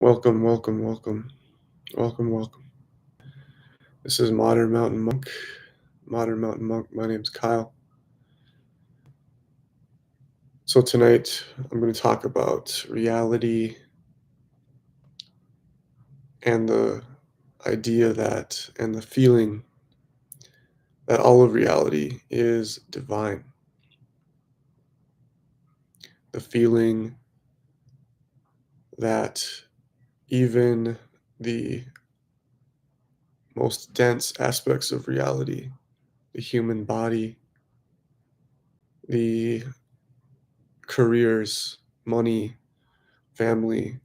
Welcome, welcome, welcome, welcome, welcome. This is Modern Mountain Monk. Modern Mountain Monk. My name's Kyle. So tonight I'm going to talk about reality and the idea that and the feeling that all of reality is divine. The feeling that even the most dense aspects of reality, the human body, the careers, money, family,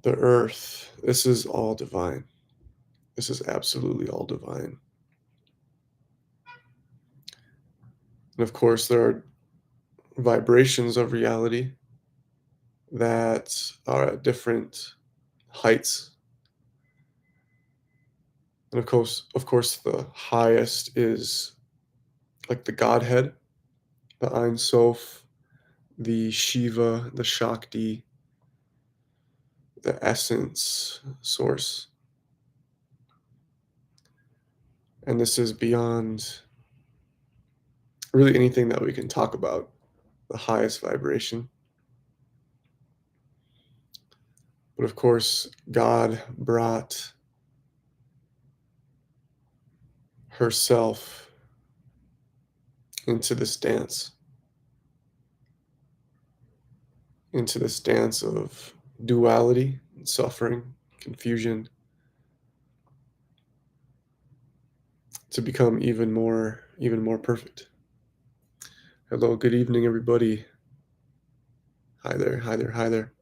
the earth, this is all divine. This is absolutely all divine. And of course, there are vibrations of reality that are at different heights. And of course, the highest is like the Godhead, the Ein Sof, the Shiva, the Shakti, the essence, source. And this is beyond really anything that we can talk about, the highest vibration. But of course, God brought herself into this dance of duality, suffering, confusion, to become even more perfect. Hello, good evening, everybody. Hi there, hi there, hi there.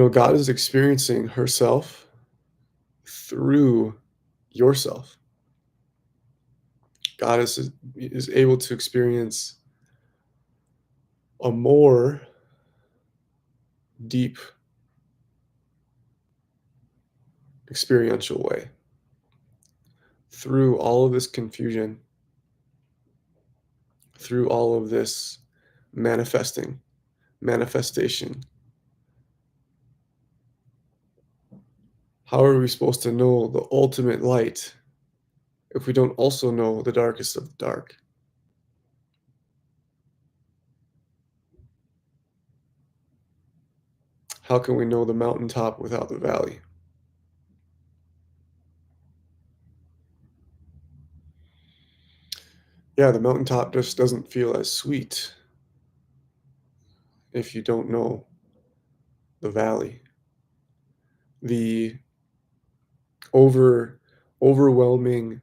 God is experiencing herself through yourself. God is able to experience a more deep experiential way through all of this confusion, through all of this manifestation. How are we supposed to know the ultimate light if we don't also know the darkest of the dark? How can we know the mountaintop without the valley? Yeah, the mountaintop just doesn't feel as sweet if you don't know the valley. The overwhelming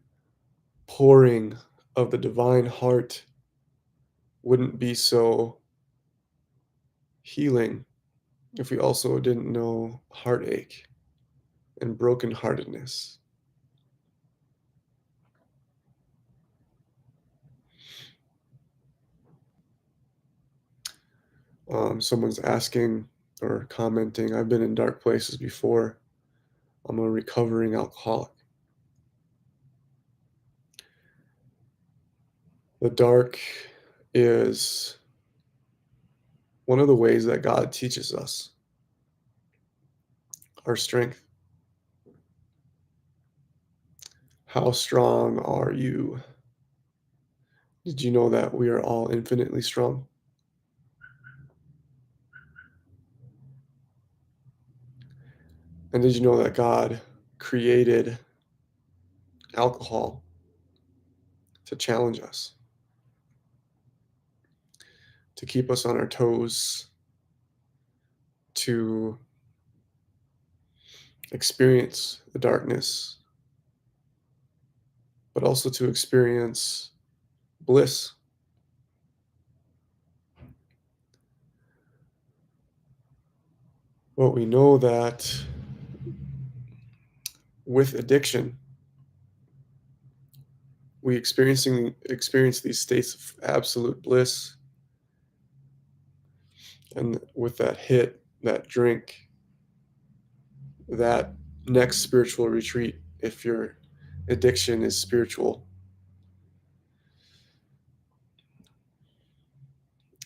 pouring of the divine heart wouldn't be so healing if we also didn't know heartache and brokenheartedness. Someone's asking or commenting, I've been in dark places before. I'm a recovering alcoholic. The dark is one of the ways that God teaches us our strength. How strong are you? Did you know that we are all infinitely strong? And did you know that God created alcohol to challenge us, to keep us on our toes, to experience the darkness, but also to experience bliss? Well, we know that with addiction, we experience these states of absolute bliss, and with that hit, that drink, that next spiritual retreat, if your addiction is spiritual.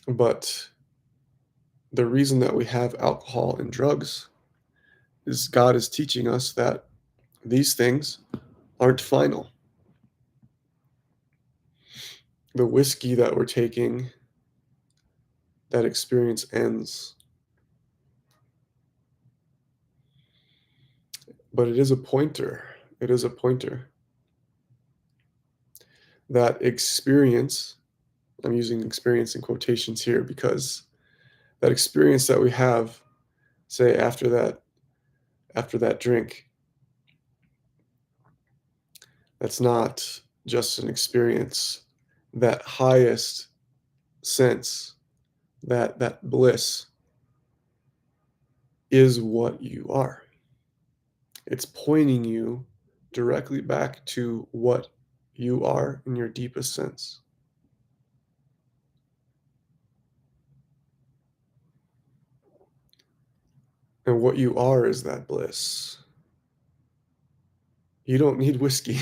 But The reason that we have alcohol and drugs is God is teaching us that these things aren't final. The whiskey that we're taking, that experience ends. But it is a pointer. It is a pointer. That experience, I'm using experience in quotations here because that experience that we have, say after that drink, that's not just an experience. That highest sense, that bliss is what you are. It's pointing you directly back to what you are in your deepest sense. And what you are is that bliss. You don't need whiskey.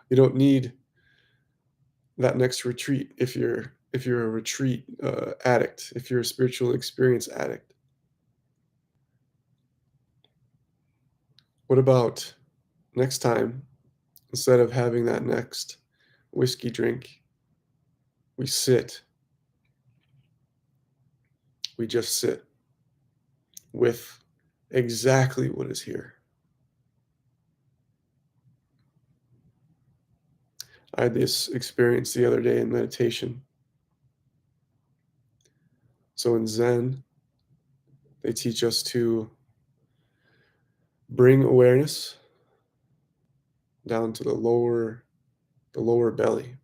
You don't need that next retreat if you're a retreat addict, if you're a spiritual experience addict. What about next time, instead of having that next whiskey drink, we sit, we just sit with exactly what is here. I had this experience the other day in meditation. So in Zen, they teach us to bring awareness down to the lower belly.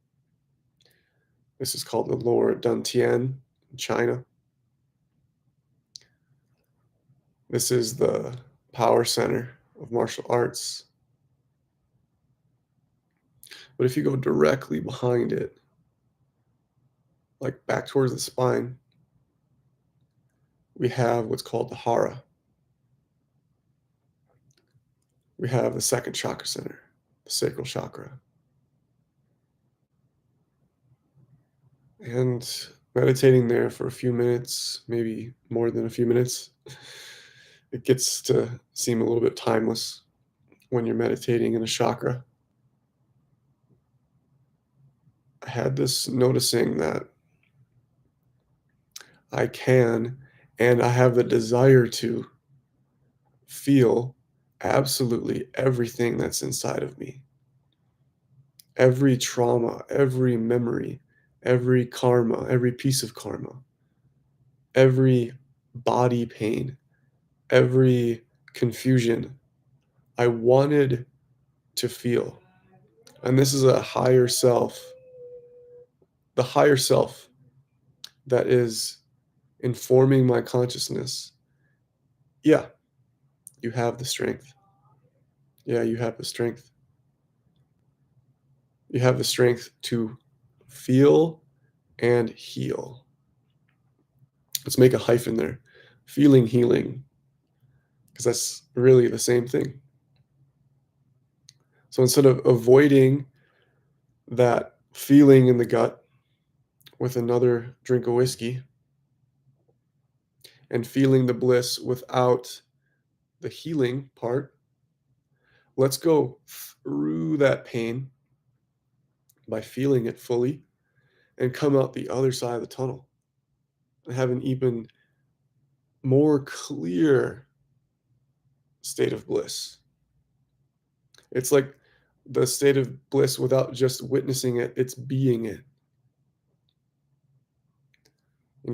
This is called the lower dantian in China. This is the power center of martial arts. But if you go directly behind it, like back towards the spine, we have what's called the hara. We have the second chakra center, the sacral chakra. And meditating there for a few minutes, maybe more than a few minutes, it gets to seem a little bit timeless when you're meditating in a chakra. I had this noticing that I can and I have the desire to feel absolutely everything that's inside of me. Every trauma, every memory, every karma, every piece of karma, every body pain, every confusion. I wanted to feel. And this is a higher self, the higher self that is informing my consciousness. Yeah, you have the strength. Yeah, you have the strength. You have the strength to feel and heal. Let's make a hyphen there. Feeling, healing, because that's really the same thing. So instead of avoiding that feeling in the gut with another drink of whiskey and feeling the bliss without the healing part, let's go through that pain by feeling it fully and come out the other side of the tunnel and have an even more clear state of bliss. It's like the state of bliss without just witnessing it, it's being it.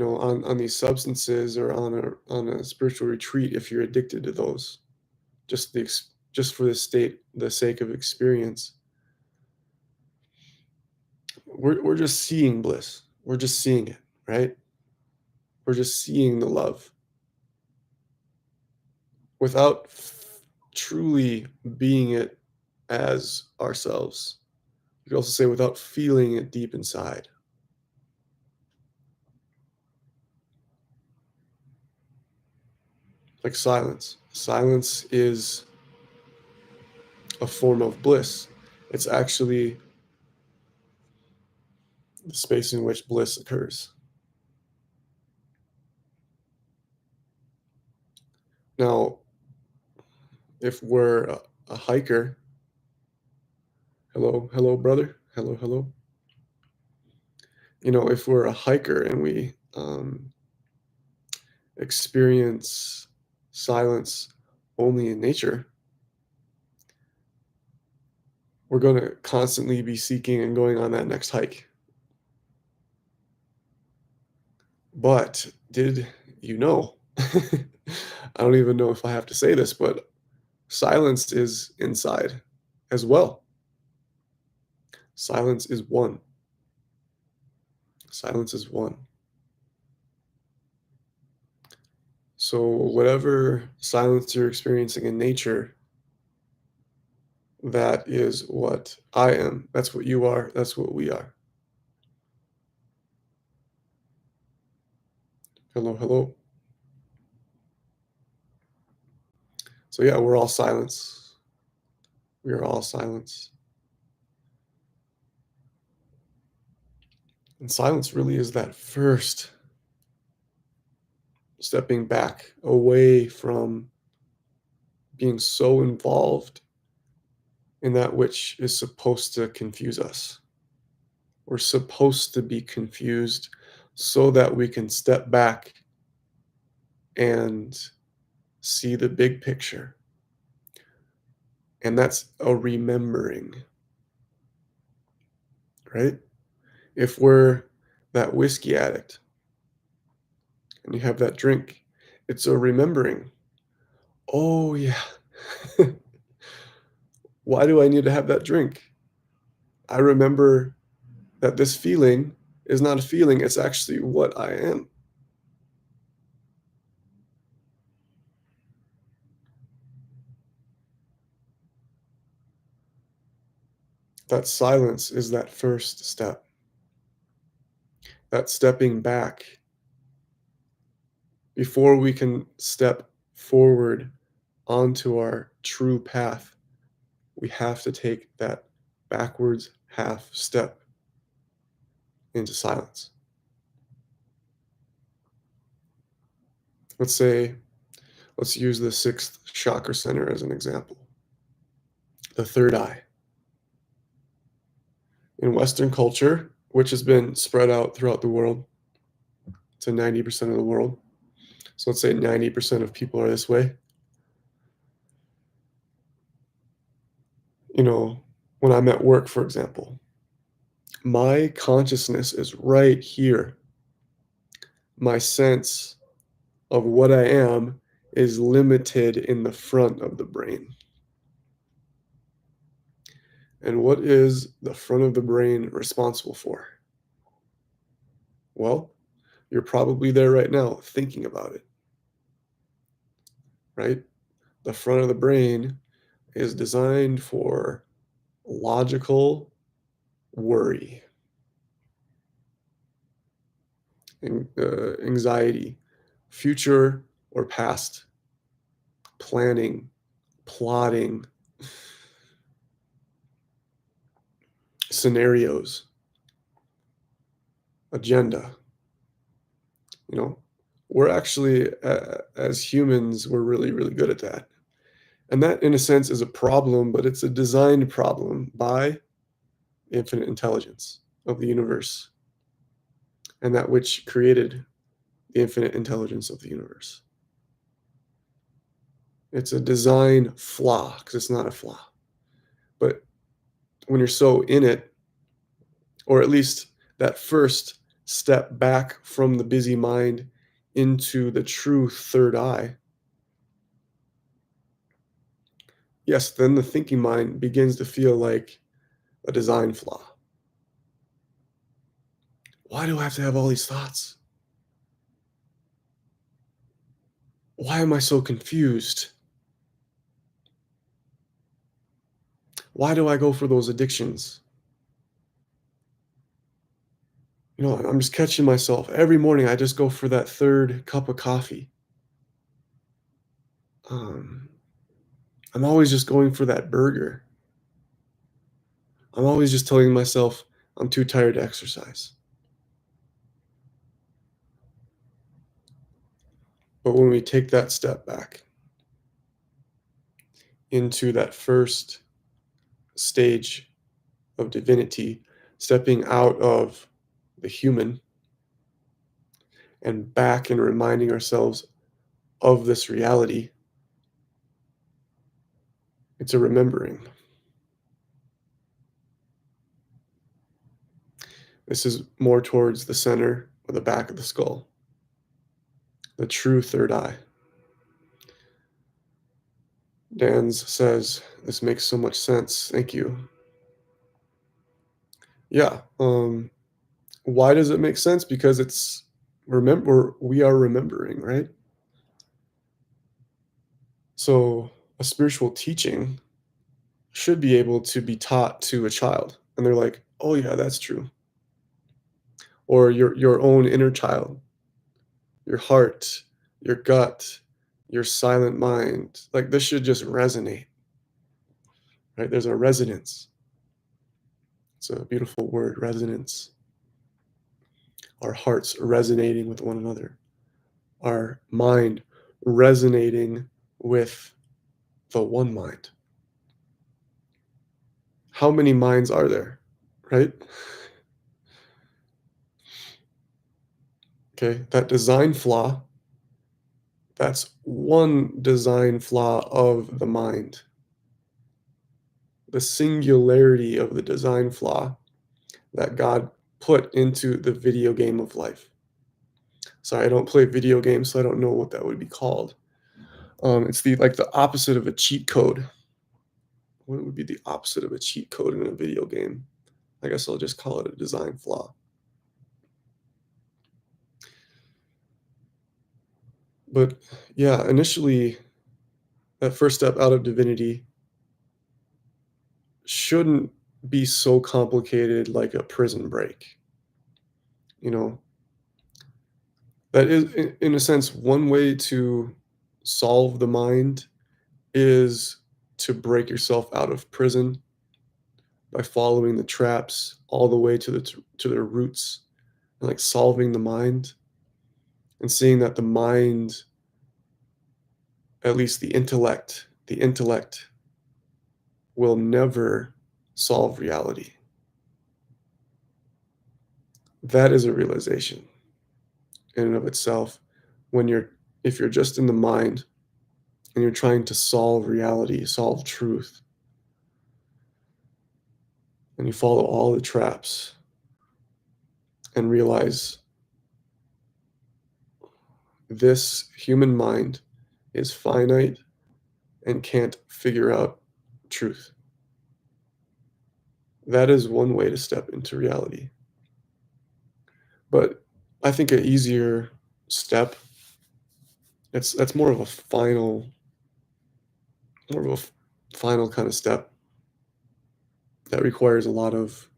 On these substances or on a spiritual retreat, if you're addicted to those, just for the sake of experience, we're just seeing bliss. We're just seeing it, right? We're just seeing the love without truly being it as ourselves. You could also say without feeling it deep inside. Like silence. Silence is a form of bliss. It's actually the space in which bliss occurs. Now, if we're a hiker, hello, hello, brother, hello, hello. If we're a hiker and we experience silence only in nature, we're going to constantly be seeking and going on that next hike. But did you know? I don't even know if I have to say this, but silence is inside as well. Silence is one. Silence is one. So, whatever silence you're experiencing in nature, that is what I am. That's what you are. That's what we are. Hello, hello. So, yeah, we're all silence. We are all silence. And silence really is that first stepping back away from being so involved in that which is supposed to confuse us. We're supposed to be confused so that we can step back and see the big picture. And that's a remembering, right? If we're that whiskey addict and you have that drink, it's a remembering. Oh, yeah. Why do I need to have that drink? I remember that this feeling is not a feeling, it's actually what I am. That silence is that first step, that stepping back before we can step forward onto our true path. We have to take that backwards half step into silence. Let's say, let's use the sixth chakra center as an example, the third eye. In Western culture, which has been spread out throughout the world to 90% of the world, so let's say 90% of people are this way. You know, when I'm at work, for example, my consciousness is right here. My sense of what I am is limited in the front of the brain. And what is the front of the brain responsible for? Well, you're probably there right now thinking about it, right? The front of the brain is designed for logical worry, anxiety, future or past, planning, plotting, scenarios, agenda. You know, we're actually, as humans, we're really, really good at that. And that, in a sense, is a problem, but it's a designed problem by infinite intelligence of the universe and that which created the infinite intelligence of the universe. It's a design flaw because it's not a flaw. But when you're so in it, or at least that first step back from the busy mind into the true third eye, yes, then the thinking mind begins to feel like a design flaw. Why do I have to have all these thoughts? Why am I so confused? Why do I go for those addictions? I'm just catching myself. Every morning, I just go for that third cup of coffee. Um, I'm always just going for that burger. I'm always just telling myself I'm too tired to exercise. But when we take that step back into that first stage of divinity, stepping out of the human and back and reminding ourselves of this reality. It's a remembering. This is more towards the center or the back of the skull, the true third eye. Dan's says, "This makes so much sense. Thank you." Yeah. Why does it make sense? Because we are remembering, right? So a spiritual teaching should be able to be taught to a child, and they're like, "Oh yeah, that's true." Or your own inner child, your heart, your gut, your silent mind. Like this should just resonate, right? There's a resonance. It's a beautiful word, resonance. Our hearts resonating with one another, our mind resonating with the one mind. How many minds are there, right? Okay, that design flaw, that's one design flaw of the mind. The singularity of the design flaw that God put into the video game of life. Sorry, I don't play video games, so I don't know what that would be called. It's the opposite of a cheat code. What would be the opposite of a cheat code in a video game? I guess I'll just call it a design flaw. But yeah, initially, that first step out of divinity shouldn't be so complicated like a prison break. You know, that is, in a sense, one way to solve the mind is to break yourself out of prison by following the traps all the way to their roots, and like solving the mind and seeing that the mind, at least the intellect will never solve reality. That is a realization in and of itself. When you're If you're just in the mind and you're trying to solve reality, solve truth, and you follow all the traps and realize this human mind is finite and can't figure out truth. That is one way to step into reality. But I think an easier step, that's more of a final kind of step that requires a lot of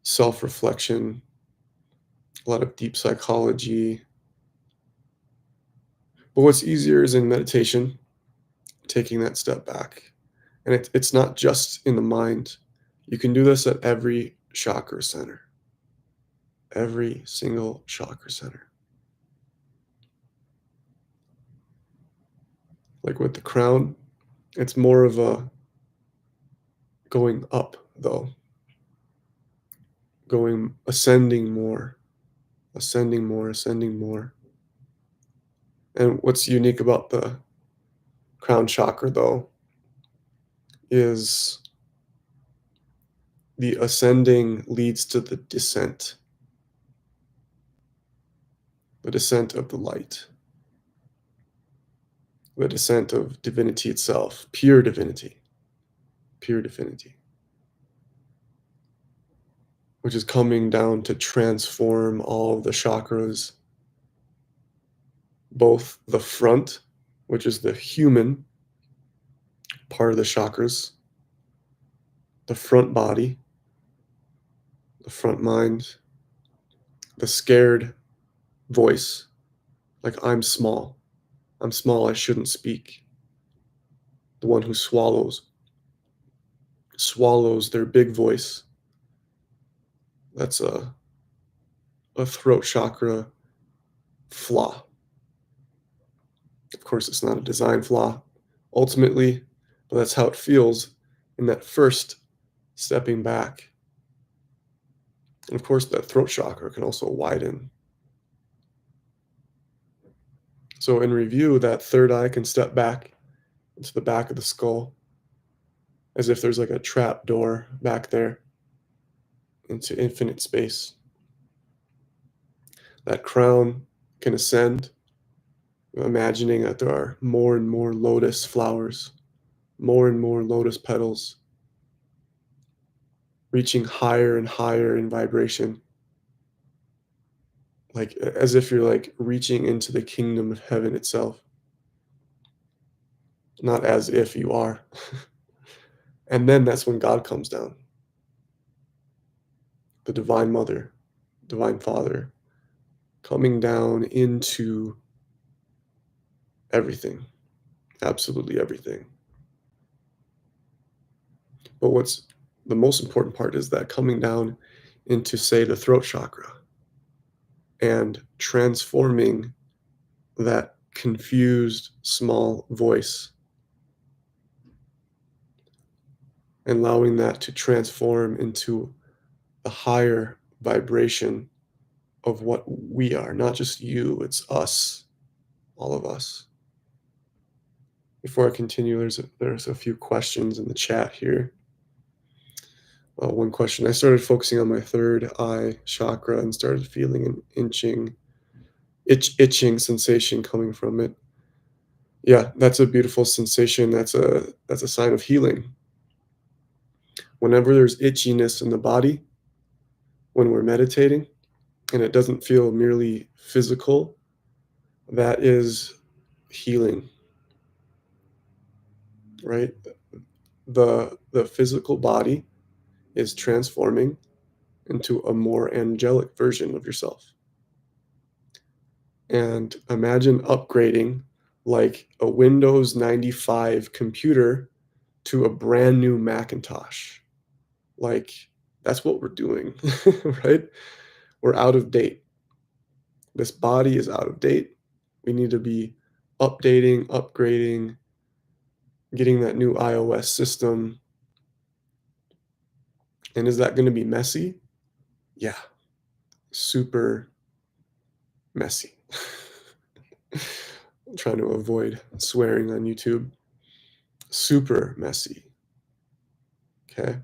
self-reflection, a lot of deep psychology. But what's easier is in meditation, taking that step back. And it's not just in the mind. You can do this at every chakra center, every single chakra center. Like with the crown, it's more of a going up, though, going ascending more, ascending more, ascending more. And what's unique about the crown chakra, though, is the ascending leads to the descent of the light, the descent of divinity itself, pure divinity, which is coming down to transform all of the chakras, both the front, which is the human part of the chakras, the front body, the front mind, the scared voice, like I'm small, I shouldn't speak. The one who swallows their big voice. That's a throat chakra flaw. Of course, it's not a design flaw. Ultimately, But that's how it feels in that first stepping back. And of course, that throat chakra can also widen. So, in review, that third eye can step back into the back of the skull as if there's like a trap door back there into infinite space. That crown can ascend, imagining that there are more and more lotus flowers, more and more lotus petals, reaching higher and higher in vibration, like as if you're like reaching into the kingdom of heaven itself, not as if you are. And then that's when God comes down, the Divine Mother, Divine Father, coming down into everything, absolutely everything. But what's the most important part is that coming down into, say, the throat chakra and transforming that confused small voice and allowing that to transform into the higher vibration of what we are, not just you, it's us, all of us. Before I continue, there's a few questions in the chat here. One question: I started focusing on my third eye chakra and started feeling an itching sensation coming from it. Yeah, that's a beautiful sensation. That's a sign of healing. Whenever there's itchiness in the body, when we're meditating, and it doesn't feel merely physical, that is healing, right? The physical body is transforming into a more angelic version of yourself. And imagine upgrading like a Windows 95 computer to a brand new Macintosh. Like, that's what we're doing, right? We're out of date. This body is out of date. We need to be updating, upgrading, getting that new iOS system. And is that going to be messy? Yeah, super messy. I'm trying to avoid swearing on YouTube. Super messy. Okay.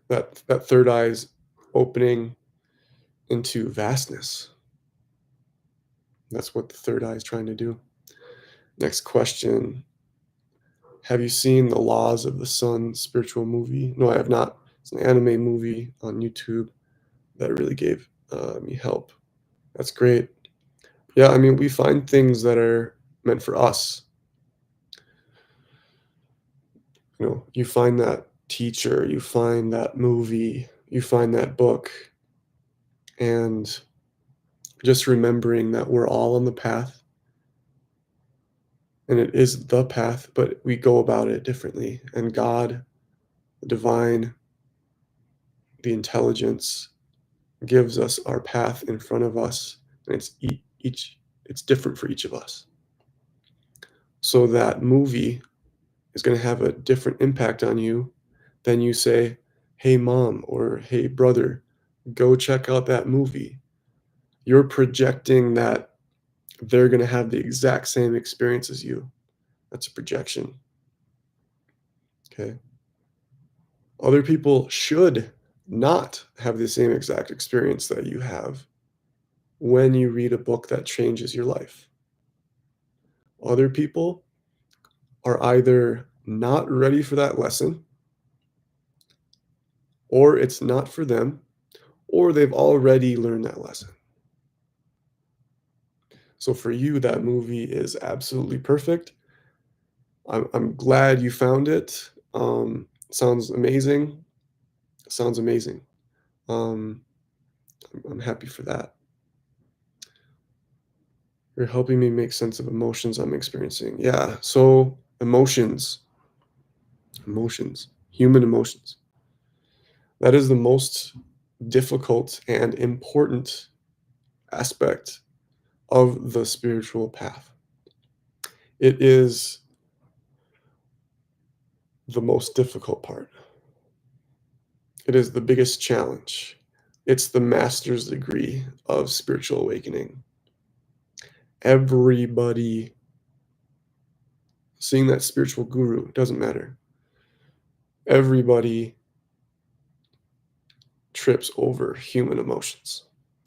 That third eye is opening into vastness. That's what the third eye is trying to do. Next question. Have you seen The Laws of the Sun spiritual movie? No, I have not. It's an anime movie on YouTube that really gave me help. That's great. Yeah, I mean, we find things that are meant for us. You know, you find that teacher, you find that movie, you find that book, and just remembering that we're all on the path, and it is the path, but we go about it differently. And God, the divine, the intelligence, gives us our path in front of us, and it's different for each of us. So that movie is going to have a different impact on you than you say, "Hey mom," or "Hey brother, go check out that movie." You're projecting that they're going to have the exact same experience as you. That's a projection. Okay. Other people should not have the same exact experience that you have when you read a book that changes your life. Other people are either not ready for that lesson, or it's not for them, or they've already learned that lesson. So for you, that movie is absolutely perfect. I'm glad you found it. Sounds amazing. Sounds amazing. Um, I'm happy for that. You're helping me make sense of emotions I'm experiencing. Yeah. So emotions, human emotions. That is the most difficult and important aspect of the spiritual path. It is the most difficult part. It is the biggest challenge. It's the master's degree of spiritual awakening. Everybody seeing that spiritual guru doesn't matter. Everybody trips over human emotions.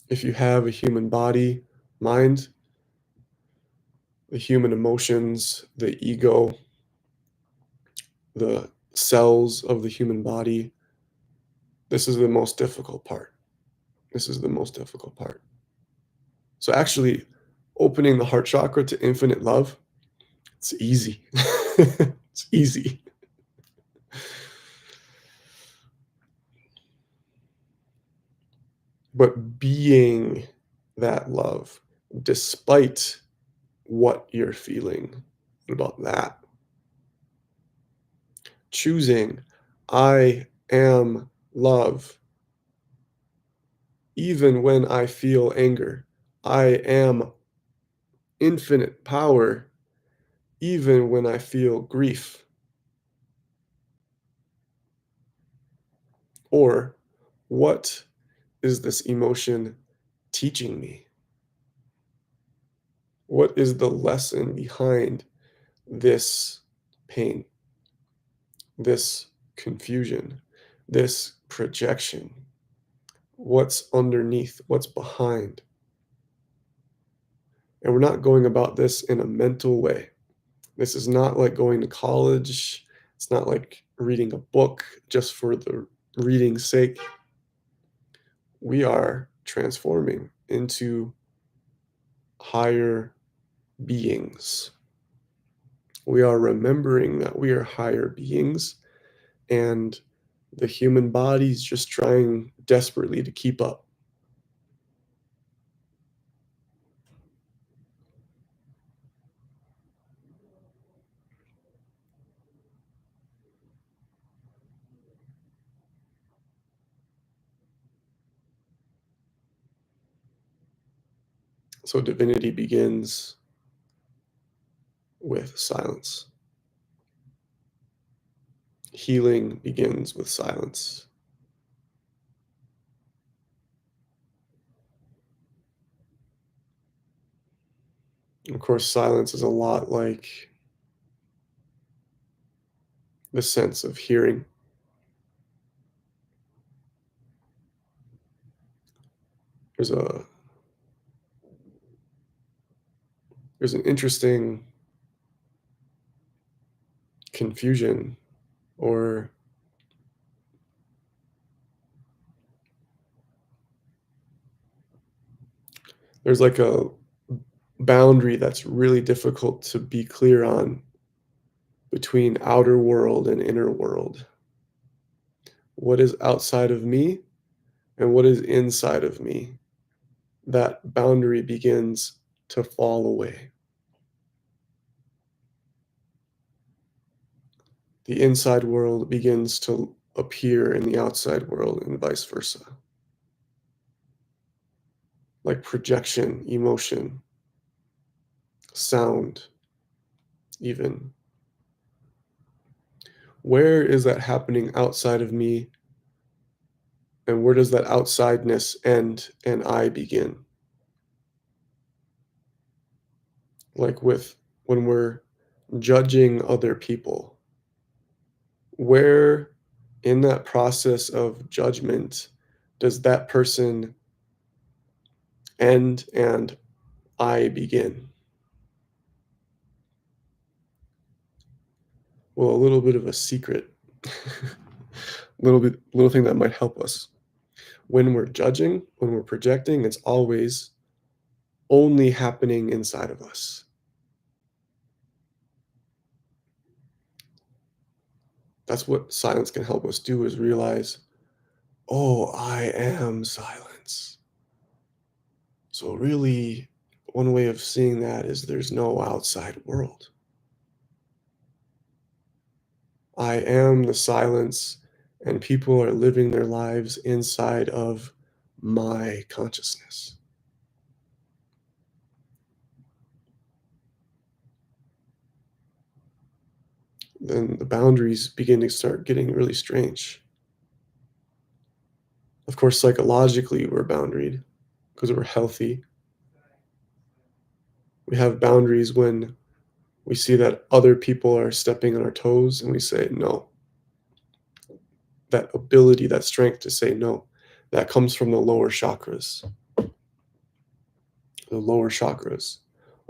If you have a human body, mind, the human emotions, the ego, the cells of the human body, this is the most difficult part. This is the most difficult part. So actually opening the heart chakra to infinite love, it's easy. It's easy. But being that love despite what you're feeling, what about that? Choosing, I am love, even when I feel anger. I am infinite power, even when I feel grief. Or, what is this emotion teaching me? What is the lesson behind this pain, this confusion, this projection? What's underneath? What's behind? And we're not going about this in a mental way. This is not like going to college. It's not like reading a book just for the reading's sake. We are transforming into higher beings. We are remembering that we are higher beings, and the human body is just trying desperately to keep up. So divinity begins with silence. Healing begins with silence. Of course, silence is a lot like the sense of hearing. There's a there's an interesting confusion, or there's like a boundary that's really difficult to be clear on between outer world and inner world. What is outside of me and what is inside of me? That boundary begins to fall away. The inside world begins to appear in the outside world and vice versa. Like projection, emotion, sound, even. Where is that happening outside of me? And where does that outsideness end and I begin? Like with when we're judging other people, where in that process of judgment does that person end and I begin? Well, a little bit of a secret, little thing that might help us. When we're judging, when we're projecting, it's always only happening inside of us. That's what silence can help us do, is realize, oh, I am silence. So really, one way of seeing that is there's no outside world. I am the silence, and people are living their lives inside of my consciousness. then the boundaries begin to start getting really strange. Of course, psychologically, we're boundaried because we're healthy. We have boundaries when we see that other people are stepping on our toes and we say no. That ability, that strength to say no, that comes from the lower chakras,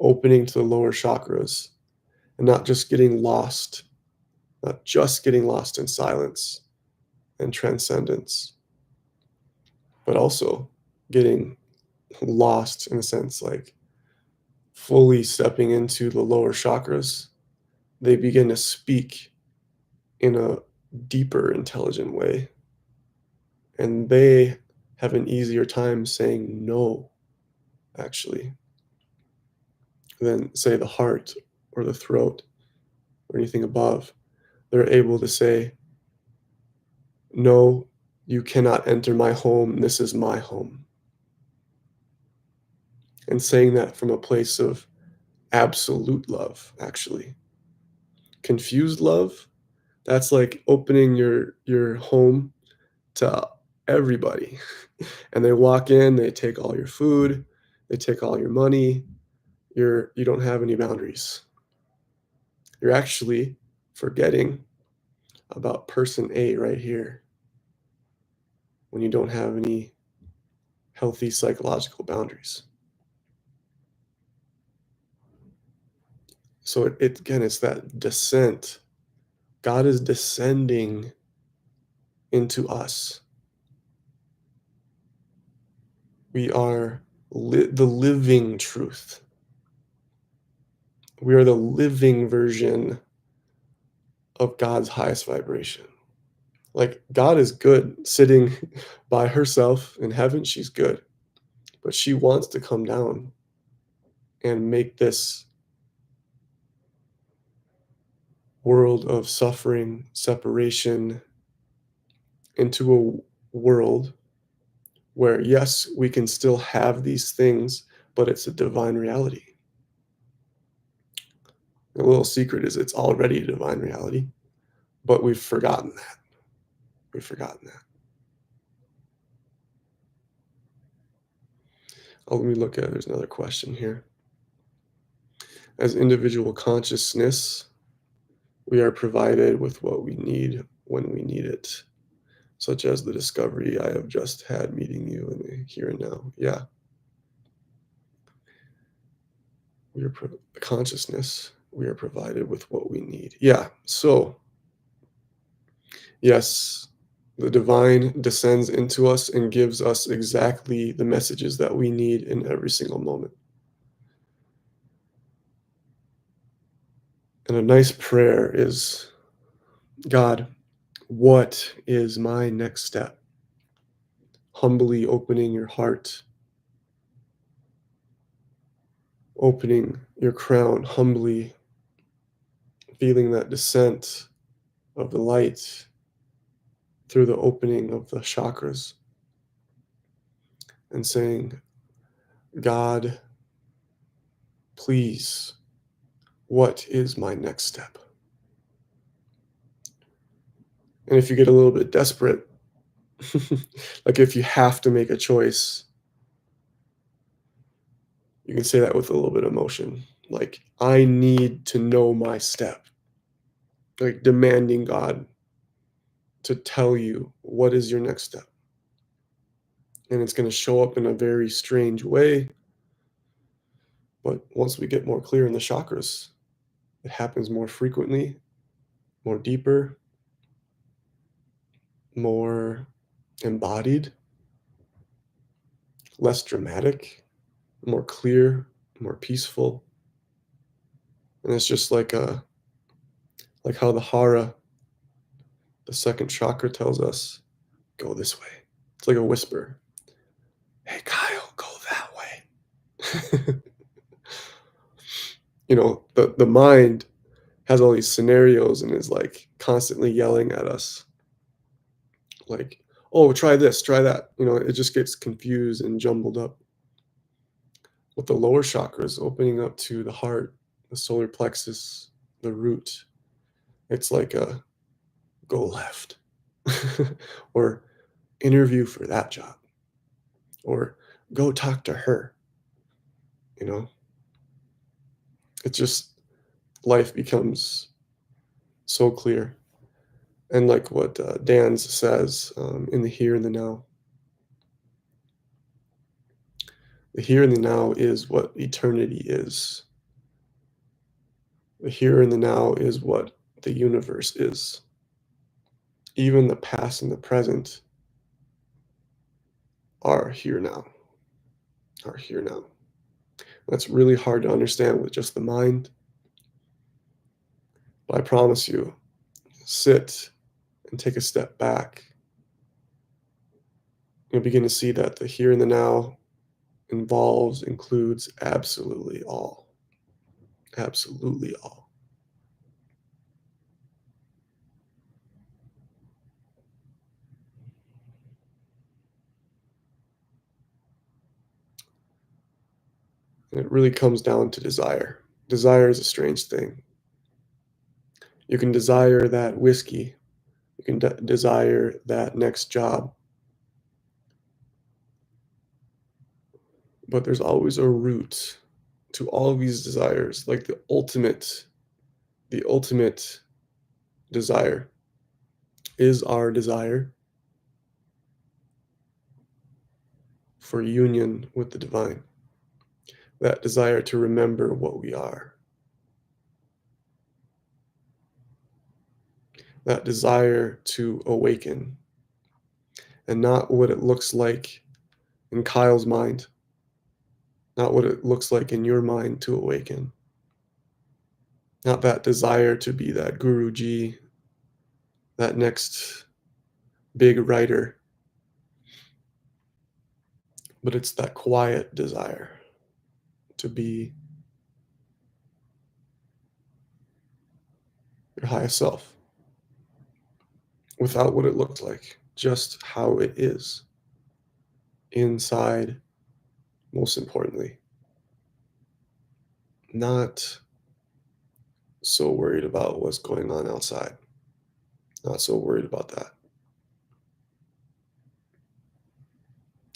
opening to the lower chakras and not just getting lost in silence and transcendence, but also getting lost in a sense, like fully stepping into the lower chakras. They begin to speak in a deeper, intelligent way, and they have an easier time saying no, actually, than, say, the heart or the throat or anything above. They're able to say, no, you cannot enter my home. This is my home. And saying that from a place of absolute love, actually. Confused love, that's like opening your home to everybody. And they walk in, they take all your food, they take all your money. You don't have any boundaries. You're actually forgetting about person A right here when you don't have any healthy psychological boundaries. So it again, it's that descent. God is descending into us. We are the living truth. We are the living version of God's highest vibration. Like, God is good sitting by herself in heaven. She's good, but she wants to come down and make this world of suffering, separation into a world where, yes, we can still have these things, but it's a divine reality. A little secret is it's already a divine reality, but we've forgotten that. We've forgotten that. Oh, let me look at, there's another question here. As individual consciousness, we are provided with what we need when we need it, such as the discovery I have just had meeting you in the here and now. Yeah, consciousness. We are provided with what we need. Yeah. So, yes, the divine descends into us and gives us exactly the messages that we need in every single moment. And a nice prayer is, God, what is my next step? Humbly opening your heart, opening your crown, humbly feeling that descent of the light through the opening of the chakras and saying, God, please, what is my next step? And if you get a little bit desperate, like if you have to make a choice, you can say that with a little bit of emotion. Like, I need to know my step. Like demanding God to tell you what is your next step. And it's going to show up in a very strange way. But once we get more clear in the chakras, it happens more frequently, more deeper, more embodied, less dramatic, more clear, more peaceful. And it's just like how the hara, the second chakra, tells us, go this way. It's like a whisper. Hey, Kyle, go that way. The mind has all these scenarios and is like constantly yelling at us, like, oh, try this, try that. It just gets confused and jumbled up. With the lower chakras opening up to the heart, the solar plexus, the root, It's like a go left or interview for that job or go talk to her, you know? It's just life becomes so clear. And like what Dan's says in the here and the now, the here and the now is what eternity is. The here and the now is what the universe is. Even the past and the present are here now, are here now. That's really hard to understand with just the mind, but I promise you, sit and take a step back. You'll begin to see that the here and the now includes absolutely all. Absolutely all. And it really comes down to desire. Desire is a strange thing. You can desire that whiskey, you can desire that next job, but there's always a root to all of these desires, like the ultimate desire is our desire for union with the divine, that desire to remember what we are, that desire to awaken, and not what it looks like in Kyle's mind, not what it looks like in your mind to awaken, not that desire to be that Guruji, that next big writer, but it's that quiet desire to be your highest self without what it looks like, just how it is inside, most importantly. Not so worried about what's going on outside, not so worried about that.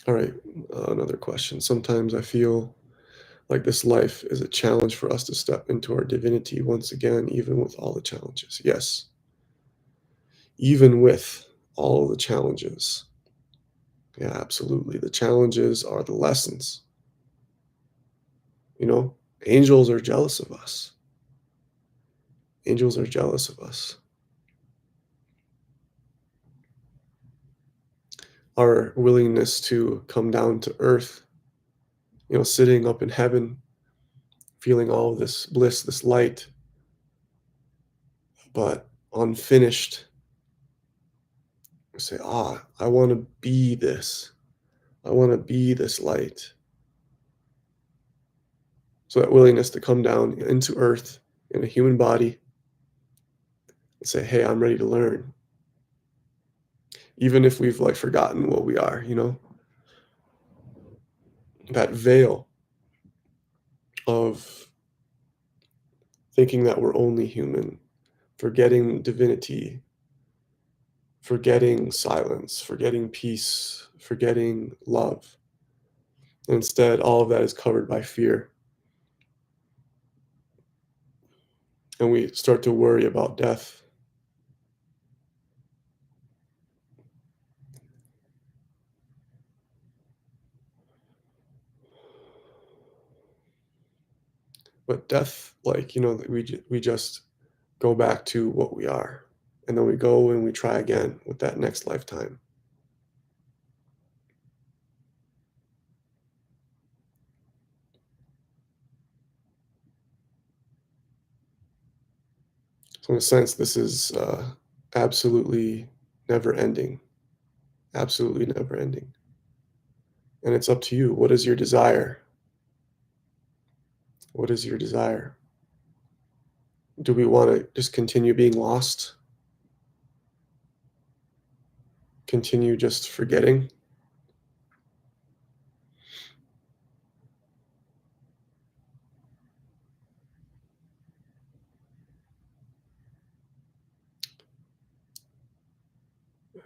All right, another question. Sometimes I feel like this life is a challenge for us to step into our divinity once again, even with all the challenges. Yes, even with all the challenges. Yeah, absolutely. The challenges are the lessons. You know, angels are jealous of us. Angels are jealous of us. Our willingness to come down to earth, sitting up in heaven, feeling all of this bliss, this light, but unfinished. We say, I want to be this. I want to be this light. So that willingness to come down into earth in a human body and say, hey, I'm ready to learn. Even if we've like forgotten what we are, that veil of thinking that we're only human, forgetting divinity, forgetting silence, forgetting peace, forgetting love. Instead, all of that is covered by fear. And we start to worry about death. But death, like, we just go back to what we are. And then we go and we try again with that next lifetime. So, in a sense, this is absolutely never ending, absolutely never ending. And it's up to you. What is your desire? What is your desire? Do we want to just continue being lost? Continue just forgetting?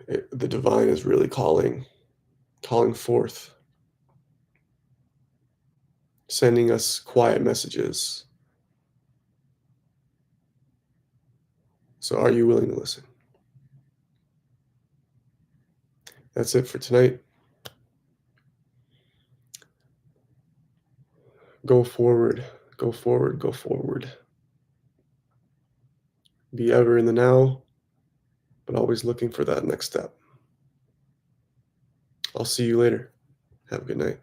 The divine is really calling forth, sending us quiet messages. So are you willing to listen? That's it for tonight. Go forward, go forward, go forward. Be ever in the now, but always looking for that next step. I'll see you later. Have a good night.